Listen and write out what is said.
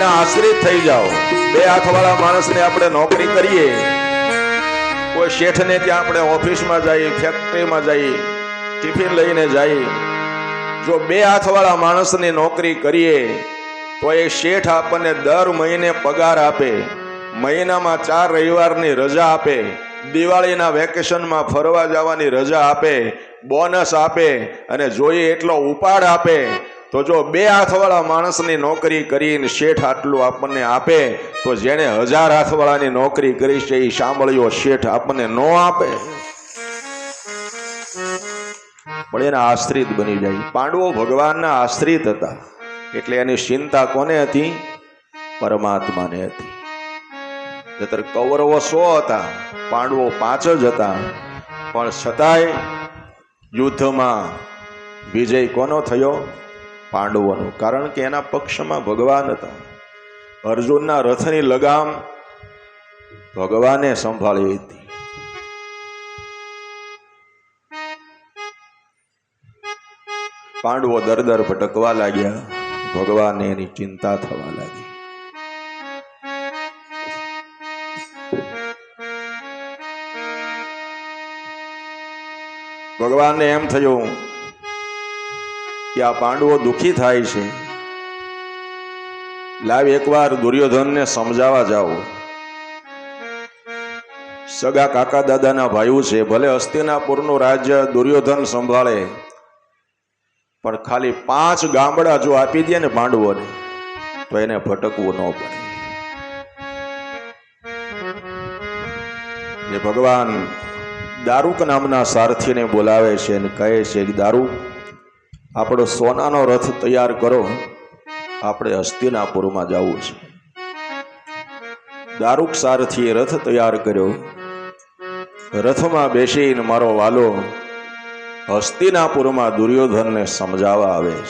એના આશ્રિત થઈ જાઓ। બે હાથવાળા માણસને આપણે નોકરી કરીએ, કોઈ શેઠને ત્યાં આપણે ઓફિસમાં જઈએ, ફેક્ટરીમાં જઈએ, ટિફિન લઈને જઈએ, જો બે હાથવાળા માણસની નોકરી કરીએ તો એ શેઠ આપણને દર મહિને પગાર આપે, મહિનામાં 4 રવિવારની રજા આપે, દિવાળીના વેકેશનમાં ફરવા જવાની રજા આપે, બોનસ આપે અને જોઈએ એટલો ઉપાડ આપે। તો જો બે હાથવાળા માણસની નોકરી કરીને શેઠ આટલું આપણને આપે તો જેને 1000 હાથવાળાની નોકરી કરી છે એ સાંભળ્યો શેઠ આપણને ન આપે, પણ એના આશ્રિત બની જાય। પાંડવો ભગવાનના આશ્રિત હતા એટલે એની ચિંતા કોને હતી? પરમાત્માને હતી। નહીતર કૌરવો 100 હતા, પાંડવો 5 જ હતા, પણ છતાંય યુદ્ધમાં વિજય કોનો થયો? પાંડવોનો, કારણ કે એના પક્ષમાં ભગવાન હતા। અર્જુનના રથની લગામ ભગવાને સંભાળી હતી। પાંડવો દર દર ભટકવા લાગ્યા, ભગવાનને એની ચિંતા થવા લાગી। ભગવાનને એમ થયું કે આ પાંડવો દુઃખી થાય છે, લાવ એકવાર દુર્યોધનને સમજાવવા જાઓ। સગા કાકા દાદાના ભાઈઓ છે, ભલે હસ્તિનાપુરનું રાજ્ય દુર્યોધન સંભાળે, પણ ખાલી 5 ગામડા જો આપી દે ને પાંડવોને તો એને ભટકવું ન પડે। જે ભગવાન દારૂક નામના સારથીને બોલાવે છે અને કહે છે કે દારૂક, આપણો સોનાનો રથ તૈયાર કરો, આપણે હસ્તિનાપુરમાં જવું છે। દારૂક સારથીએ રથ તૈયાર કર્યો, રથમાં બેસીને મારો વાલો હસ્તિનાપુરમાં દુર્યોધનને સમજાવવા આવે છે।